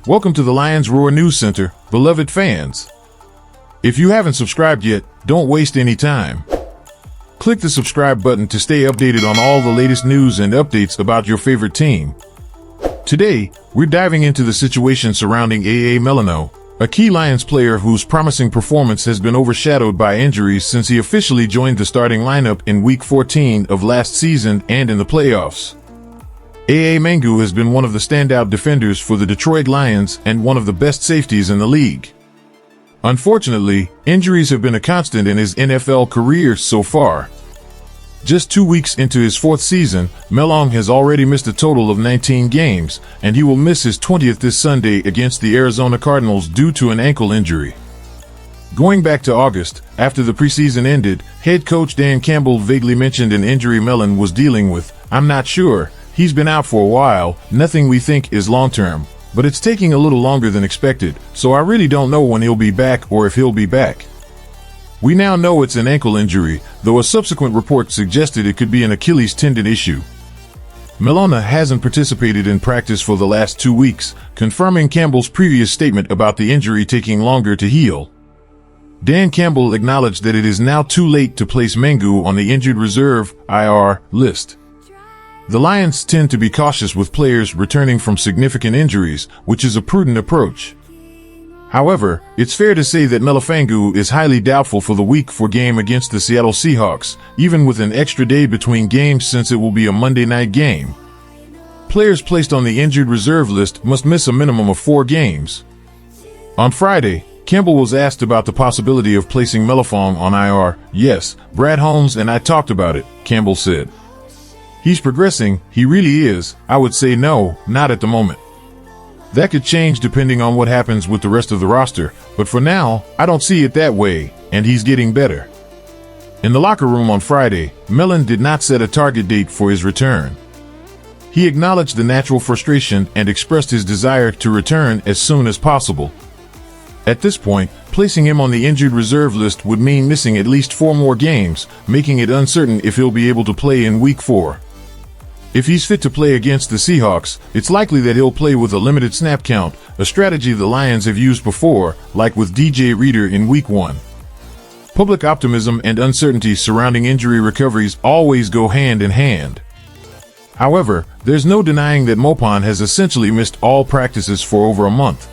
Welcome to the Lions Roar News Center, beloved fans. If you haven't subscribed yet, don't waste any time. Click the subscribe button to stay updated on all the latest news and updates about your favorite team. Today, we're diving into the situation surrounding A.A. Milano, a key Lions player whose promising performance has been overshadowed by injuries since he officially joined the starting lineup in Week 14 of last season and in the playoffs. A.A. Mangu has been one of the standout defenders for the Detroit Lions and one of the best safeties in the league. Unfortunately, injuries have been a constant in his NFL career so far. Just 2 weeks into his fourth season, Milano has already missed a total of 19 games, and he will miss his 20th this Sunday against the Arizona Cardinals due to an ankle injury. Going back to August, after the preseason ended, head coach Dan Campbell vaguely mentioned an injury Milano was dealing with. "I'm not sure. He's been out for a while, nothing we think is long-term, but it's taking a little longer than expected, so I really don't know when he'll be back or if he'll be back." We now know it's an ankle injury, though a subsequent report suggested it could be an Achilles tendon issue. Milano hasn't participated in practice for the last 2 weeks, confirming Campbell's previous statement about the injury taking longer to heal. Dan Campbell acknowledged that it is now too late to place Mangu on the injured reserve (IR) list. The Lions tend to be cautious with players returning from significant injuries, which is a prudent approach. However, it's fair to say that Melifonwu is highly doubtful for the Week 4 game against the Seattle Seahawks, even with an extra day between games since it will be a Monday night game. Players placed on the injured reserve list must miss a minimum of 4 games. On Friday, Campbell was asked about the possibility of placing Melifonwu on IR. "Yes, Brad Holmes and I talked about it," Campbell said. "He's progressing, he really is. I would say no, not at the moment. That could change depending on what happens with the rest of the roster, but for now, I don't see it that way, and he's getting better." In the locker room on Friday, Milano did not set a target date for his return. He acknowledged the natural frustration and expressed his desire to return as soon as possible. At this point, placing him on the injured reserve list would mean missing at least 4 more games, making it uncertain if he'll be able to play in Week 4. If he's fit to play against the Seahawks, it's likely that he'll play with a limited snap count, a strategy the Lions have used before, like with DJ Reader in Week 1. Public optimism and uncertainty surrounding injury recoveries always go hand in hand. However, there's no denying that Mopon has essentially missed all practices for over a month.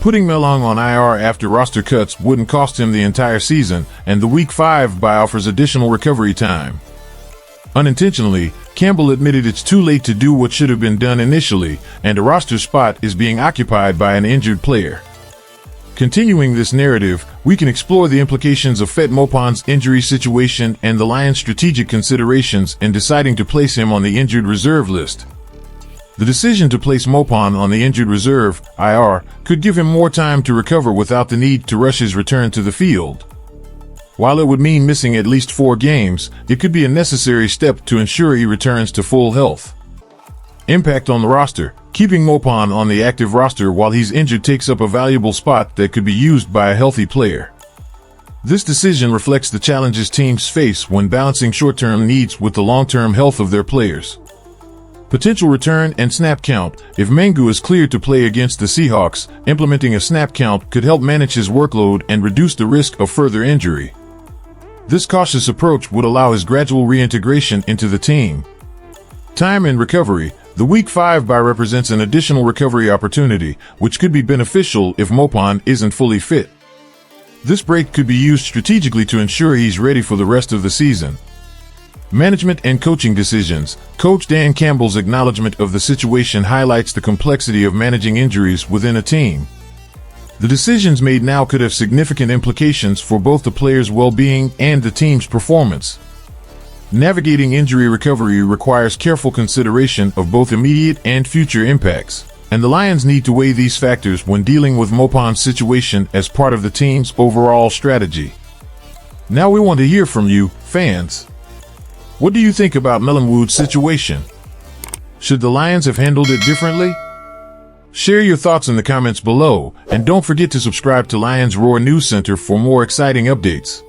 Putting Milano on IR after roster cuts wouldn't cost him the entire season, and the Week 5 bye offers additional recovery time. Unintentionally, Campbell admitted it's too late to do what should have been done initially, and a roster spot is being occupied by an injured player. Continuing this narrative, we can explore the implications of Fet Mopon's injury situation and the Lions' strategic considerations in deciding to place him on the injured reserve list. The decision to place Mopon on the injured reserve (IR) could give him more time to recover without the need to rush his return to the field. While it would mean missing at least 4 games, it could be a necessary step to ensure he returns to full health. Impact on the roster. Keeping Mopon on the active roster while he's injured takes up a valuable spot that could be used by a healthy player. This decision reflects the challenges teams face when balancing short-term needs with the long-term health of their players. Potential return and snap count. If Mangu is cleared to play against the Seahawks, implementing a snap count could help manage his workload and reduce the risk of further injury. This cautious approach would allow his gradual reintegration into the team. Time and recovery. The Week 5 bye represents an additional recovery opportunity, which could be beneficial if Mopon isn't fully fit. This break could be used strategically to ensure he's ready for the rest of the season. Management and coaching decisions. Coach Dan Campbell's acknowledgement of the situation highlights the complexity of managing injuries within a team. The decisions made now could have significant implications for both the player's well-being and the team's performance. Navigating injury recovery requires careful consideration of both immediate and future impacts, and the Lions need to weigh these factors when dealing with Mopon's situation as part of the team's overall strategy. Now we want to hear from you, fans. What do you think about Milano's situation? Should the Lions have handled it differently? Share your thoughts in the comments below, and don't forget to subscribe to Lions Roar News Center for more exciting updates.